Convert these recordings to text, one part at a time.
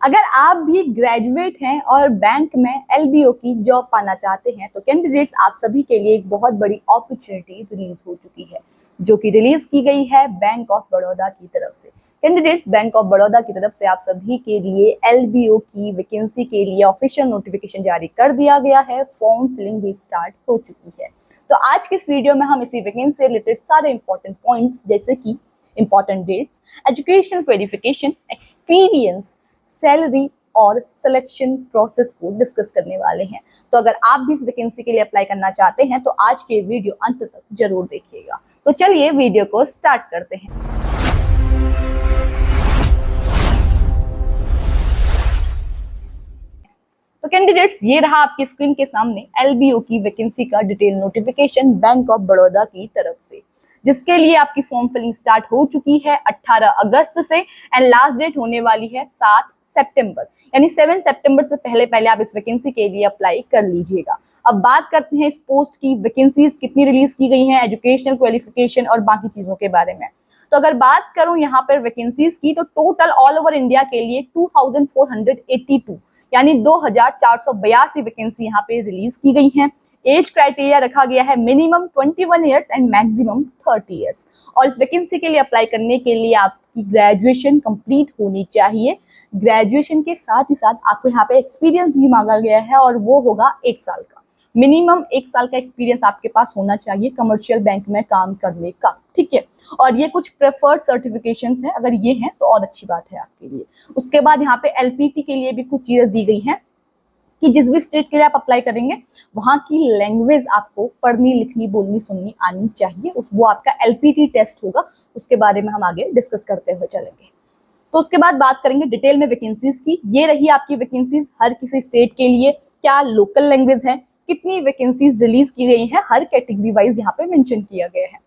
अगर आप भी ग्रेजुएट हैं और बैंक में एलबीओ की जॉब पाना चाहते हैं तो कैंडिडेट्स आप सभी के लिए एक बहुत बड़ी अपॉर्चुनिटी रिलीज हो चुकी है, जो कि रिलीज की गई है बैंक ऑफ बड़ौदा की तरफ से। कैंडिडेट्स, बैंक ऑफ बड़ौदा की तरफ से आप सभी के लिए एलबीओ की वैकेंसी के लिए ऑफिशियल नोटिफिकेशन जारी कर दिया गया है। फॉर्म फिलिंग भी स्टार्ट हो चुकी है। तो आज के इस वीडियो में हम इसी वैकेंसी से रिलेटेड सारे इंपॉर्टेंट पॉइंट्स जैसे कि important dates, educational qualification, experience, salary और सिलेक्शन प्रोसेस को डिस्कस करने वाले हैं। तो अगर आप भी इस वैकेंसी के लिए अप्लाई करना चाहते हैं तो आज के वीडियो अंत तक जरूर देखिएगा। तो चलिए वीडियो को स्टार्ट करते हैं। तो कैंडिडेट्स, ये रहा आपकी स्क्रीन के सामने एलबीओ की वैकेंसी का detail notification bank of Baroda की तरफ से, जिसके लिए आपकी फॉर्म फिलिंग स्टार्ट हो चुकी है 18 अगस्त से एंड लास्ट डेट होने वाली है 7 सितंबर, यानी 7 सितंबर से पहले पहले आप इस वैकेंसी के लिए अप्लाई कर लीजिएगा। अब बात करते हैं इस पोस्ट की वैकेंसीज कितनी रिलीज की गई हैं, एजुकेशनल क्वालिफिकेशन और बाकी चीजों के बारे में। तो अगर बात करूं यहाँ पर वैकेंसीज की, तो टोटल ऑल ओवर इंडिया के लिए 2482 यानी 2482 वैकेंसी यहाँ पे रिलीज की गई हैं। एज क्राइटेरिया रखा गया है minimum 21 years and maximum 30 years. और इस वैकेंसी के लिए अप्लाई करने के लिए आपकी ग्रेजुएशन कंप्लीट होनी चाहिए। ग्रेजुएशन के साथ ही साथ आपको यहाँ पे एक्सपीरियंस भी मांगा गया है और वो होगा 1 साल का। मिनिमम 1 साल का एक्सपीरियंस आपके पास होना चाहिए कमर्शियल बैंक में काम करने का, ठीक है। और ये कुछ प्रेफर्ड सर्टिफिकेशंस हैं, अगर ये हैं तो और अच्छी बात है आपके लिए। उसके बाद यहाँ पे एलपीटी के लिए भी कुछ चीजें दी गई हैं कि जिस भी स्टेट के लिए आप अप्लाई करेंगे वहां की लैंग्वेज आपको पढ़नी, लिखनी, बोलनी, सुननी आनी चाहिए। वो आपका एलपीटी टेस्ट होगा, उसके बारे में हम आगे डिस्कस करते हुए चलेंगे। तो उसके बाद बात करेंगे डिटेल में वैकेंसीज की। ये रही आपकी वैकेंसीज हर किसी स्टेट के लिए, क्या लोकल लैंग्वेज है, कितनी वैकेंसीज रिलीज की गई हैं, हर कैटेगरी वाइज यहाँ पे मेंशन किया गया है।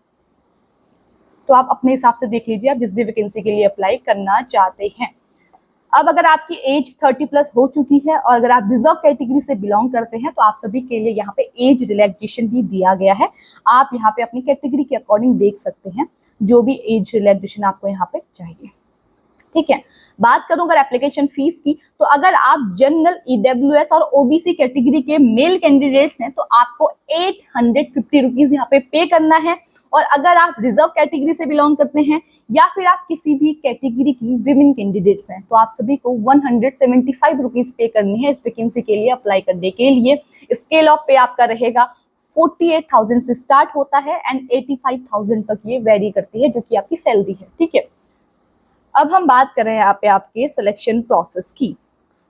तो आप अपने हिसाब से देख लीजिए आप जिस भी वैकेंसी के लिए अप्लाई करना चाहते हैं। अब अगर आपकी एज 30 प्लस हो चुकी है और अगर आप रिजर्व कैटेगरी से बिलोंग करते हैं तो आप सभी के लिए यहाँ पे एज रिलैक्सेशन भी दिया गया है। आप यहाँ पे अपनी कैटेगरी के अकॉर्डिंग देख सकते हैं जो भी एज रिलैक्सेशन आपको यहाँ पे चाहिए, ठीक है। बात करूं अगर एप्लीकेशन फीस की, तो अगर आप जनरल, ईडब्ल्यूएस और ओबीसी कैटेगरी के मेल कैंडिडेट्स हैं तो आपको 850 रुपीज यहाँ पे पे करना है। और अगर आप रिजर्व कैटेगरी से बिलोंग करते हैं या फिर आप किसी भी कैटेगरी की विमेन कैंडिडेट्स हैं तो आप सभी को 175 रुपीज पे करनी है इस वैकेंसी के लिए अप्लाई करने के लिए। स्केल ऑफ पे आपका रहेगा 48,000 से स्टार्ट होता है एंड 85,000 तक ये वेरी करती है, जो कि आपकी सैलरी है, ठीक है। अब हम बात कर रहे हैं यहाँ पे आपके सिलेक्शन प्रोसेस की।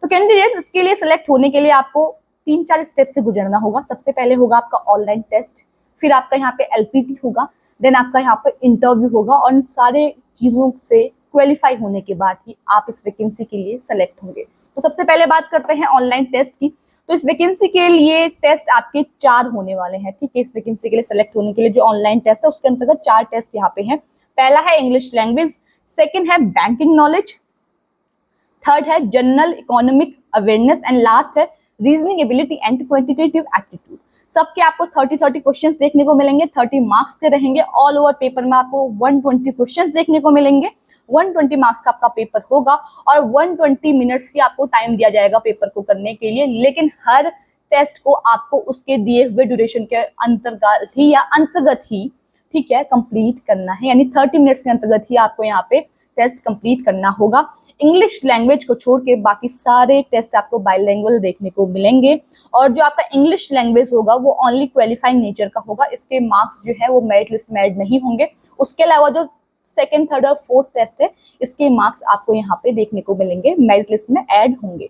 तो कैंडिडेट्स, इसके लिए सिलेक्ट होने के लिए आपको 3-4 स्टेप से गुजरना होगा। सबसे पहले होगा आपका ऑनलाइन टेस्ट, फिर आपका यहाँ पे एलपीटी होगा, देन आपका यहाँ पे इंटरव्यू होगा और इन सारे चीजों से क्वालिफाई होने के बाद ही आप इस वैकेंसी के लिए सेलेक्ट होंगे। तो सबसे पहले बात करते हैं ऑनलाइन टेस्ट की। तो इस वैकेंसी के लिए टेस्ट आपके 4 होने वाले हैं, ठीक है। इस वैकेंसी के लिए सेलेक्ट होने के लिए जो ऑनलाइन टेस्ट है उसके अंतर्गत 4 टेस्ट यहाँ पे हैं। पहला है इंग्लिश लैंग्वेज, सेकेंड है बैंकिंग नॉलेज, थर्ड है general economic awareness and last है reasoning ability and quantitative aptitude. सबके आपको 30 क्वेश्चंस देखने को मिलेंगे, 30 मार्क्स के रहेंगे। ऑल ओवर पेपर में आपको 120 क्वेश्चंस देखने को मिलेंगे। 120 मार्क्स का आपका पेपर होगा और 120 मिनट्स ही आपको टाइम दिया जाएगा पेपर को करने के लिए, लेकिन हर टेस्ट को आपको उसके दिए हुए ड्यूरेशन के अंतर्गत ही ठीक है कंप्लीट करना है, यानी 30 मिनट्स के अंतर्गत ही आपको यहाँ पे टेस्ट कंप्लीट करना होगा। इंग्लिश लैंग्वेज को छोड़ के बाकी सारे टेस्ट आपको बाइलिंगुअल देखने को मिलेंगे और जो आपका इंग्लिश लैंग्वेज होगा वो ओनली क्वालिफाइंग नेचर का होगा। इसके मार्क्स जो है वो मेरिट लिस्ट में ऐड नहीं होंगे। उसके अलावा जो सेकेंड, थर्ड और फोर्थ टेस्ट है इसके मार्क्स आपको यहाँ पे देखने को मिलेंगे, मेरिट लिस्ट में ऐड होंगे।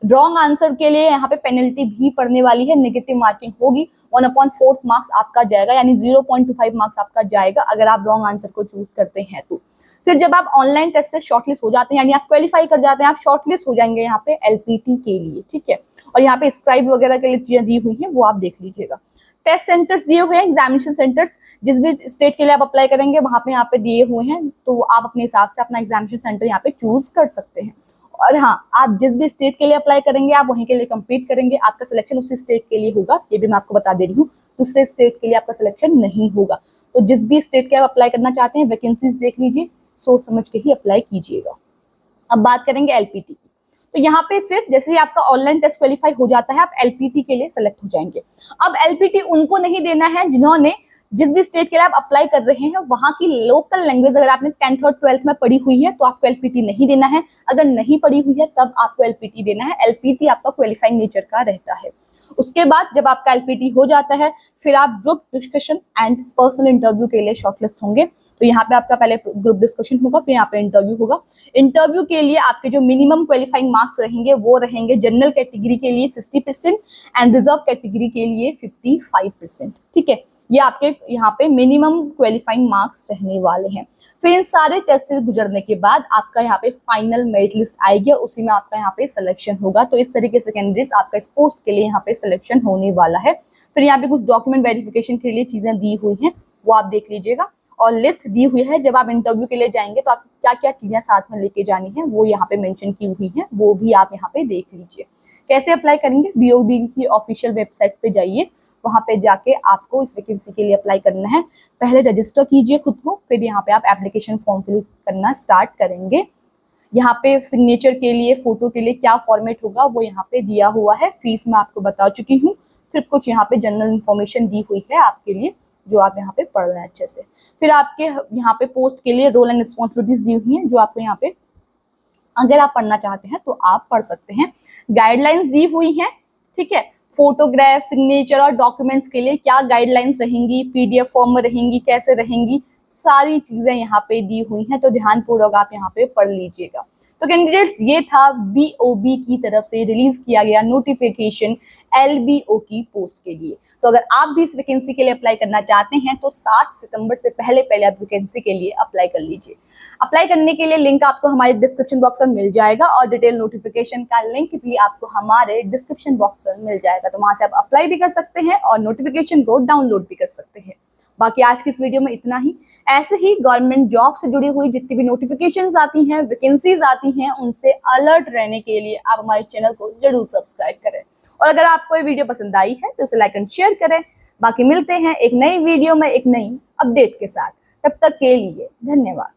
रॉन्ग आंसर के लिए यहाँ पे पेनल्टी भी पड़ने वाली है, नेगेटिव मार्किंग होगी। 1/4 मार्क्स आपका जाएगा, यानी 0.25 मार्क्स आपका जाएगा अगर आप रॉन्ग आंसर को चूज करते हैं तो। फिर जब आप ऑनलाइन टेस्ट से शॉर्टलिस्ट हो जाते हैं, यानी आप क्वालिफाई कर जाते हैं, आप शॉर्टलिस्ट हो जाएंगे यहाँ पे एलपीटी के लिए, ठीक है। और यहाँ पे स्क्राइब वगैरह के लिए चीजें दी हुई हैं वो आप देख लीजिएगा। टेस्ट सेंटर्स दिए हुए हैं, एग्जामिनेशन सेंटर्स जिस भी स्टेट के लिए आप अप्लाई करेंगे वहां पे यहाँ पे दिए हुए हैं, तो आप अपने हिसाब से अपना एग्जामिनेशन सेंटर यहाँ पे चूज कर सकते हैं। और हाँ, आप जिस भी स्टेट के लिए अप्लाई करेंगे आप वहीं के लिए कम्पीट करेंगे, आपका सिलेक्शन उसी स्टेट के लिए होगा, ये भी मैं आपको बता दे रही हूँ। दूसरे स्टेट के लिए आपका सिलेक्शन नहीं होगा। तो जिस भी स्टेट के आप अप्लाई करना चाहते हैं वैकेंसीज देख लीजिए, सोच समझ के ही अप्लाई कीजिएगा। अब बात करेंगे एलपीटी की। तो यहाँ पे फिर जैसे ही आपका ऑनलाइन टेस्ट क्वालिफाई हो जाता है, आप एलपीटी के लिए सेलेक्ट हो जाएंगे। अब एलपीटी उनको नहीं देना है जिन्होंने जिस भी स्टेट के लिए आप अप्लाई कर रहे हैं वहां की लोकल लैंग्वेज अगर आपने 10th और 12th में पढ़ी हुई है तो आपको एलपीटी नहीं देना है। अगर नहीं पढ़ी हुई है तब आपको एलपीटी देना है। एलपीटी आपका क्वालिफाइंग नेचर का रहता है। उसके बाद जब आपका एलपीटी हो जाता है फिर आप group discussion and personal interview के लिए शॉर्टलिस्ट होंगे। तो यहाँ पे आपका पहले ग्रुप डिस्कशन होगा, फिर यहाँ पे इंटरव्यू होगा। इंटरव्यू के लिए आपके जो मिनिमम क्वालिफाइंग मार्क्स रहेंगे वो रहेंगे जनरल कैटेगरी के लिए 60% एंड रिजर्व कैटेगरी के लिए 55%। ठीक है, ये आपके यहाँ पे मिनिमम क्वालिफाइंग मार्क्स रहने वाले हैं। फिर इन सारे टेस्ट से गुजरने के बाद आपका यहाँ पे फाइनल मेरिट लिस्ट आएगी और उसी में आपका यहाँ पे सिलेक्शन होगा। तो इस तरीके से कैंडिडेट्स आपका इस पोस्ट के लिए यहाँ पे सिलेक्शन होने वाला है। फिर यहाँ पे कुछ डॉक्यूमेंट वेरिफिकेशन के लिए चीजें दी हुई हैं, वो आप देख लीजिएगा और लिस्ट दी हुई है। जब आप इंटरव्यू के लिए जाएंगे तो आपको क्या क्या चीजें साथ में लेके जानी है वो यहाँ पे मेंशन की हुई है, वो भी आप यहाँ पे देख लीजिए। कैसे अप्लाई करेंगे, बीओबी की ऑफिशियल वेबसाइट पे जाइए, वहां पे जाके आपको इस वैकेंसी के लिए अप्लाई करना है। पहले रजिस्टर कीजिए खुद को, फिर यहाँ पे आप एप्लीकेशन फॉर्म फिल करना स्टार्ट करेंगे। यहाँ पे सिग्नेचर के लिए, फोटो के लिए क्या फॉर्मेट होगा वो यहाँ पे दिया हुआ है। फीस मैं आपको बता चुकी हूँ। फिर कुछ यहाँ पे जनरल इन्फॉर्मेशन दी हुई है आपके लिए जो आप यहाँ पे पढ़ रहे हैं अच्छे से। फिर आपके यहाँ पे पोस्ट के लिए रोल एंड रिस्पॉन्सिबिलिटीज दी हुई हैं जो आपको यहाँ पे अगर आप पढ़ना चाहते हैं तो आप पढ़ सकते हैं। गाइडलाइंस दी हुई हैं, ठीक है। फोटोग्राफ, सिग्नेचर और डॉक्यूमेंट्स के लिए क्या गाइडलाइंस रहेंगी, पीडीएफ फॉर्म में रहेंगी, कैसे रहेंगी, सारी चीजें यहाँ पे दी हुई हैं। तो ध्यानपूर्वक आप यहाँ पे पढ़ लीजिएगा। तो कैंडिडेट्स ये था बीओबी की तरफ से रिलीज किया गया नोटिफिकेशन एलबीओ की पोस्ट के लिए। तो अगर आप भी इस वैकेंसी के लिए अप्लाई करना चाहते हैं तो 7 सितंबर से पहले पहले आप वैकेंसी के लिए अप्लाई कर लीजिए। अप्लाई करने के लिए लिंक आपको हमारे डिस्क्रिप्शन बॉक्स में मिल जाएगा और डिटेल नोटिफिकेशन का लिंक भी आपको हमारे डिस्क्रिप्शन बॉक्स में मिल जाएगा। तो वहां से आप अप्लाई भी कर सकते हैं और नोटिफिकेशन को डाउनलोड भी कर सकते हैं। बाकी आज की इस वीडियो में इतना ही। ऐसे ही गवर्नमेंट जॉब से जुड़ी हुई जितनी भी नोटिफिकेशंस आती हैं, वैकेंसीज आती हैं, उनसे अलर्ट रहने के लिए आप हमारे चैनल को जरूर सब्सक्राइब करें। और अगर आपको ये वीडियो पसंद आई है तो इसे लाइक एंड शेयर करें। बाकी मिलते हैं एक नई वीडियो में एक नई अपडेट के साथ। तब तक के लिए धन्यवाद।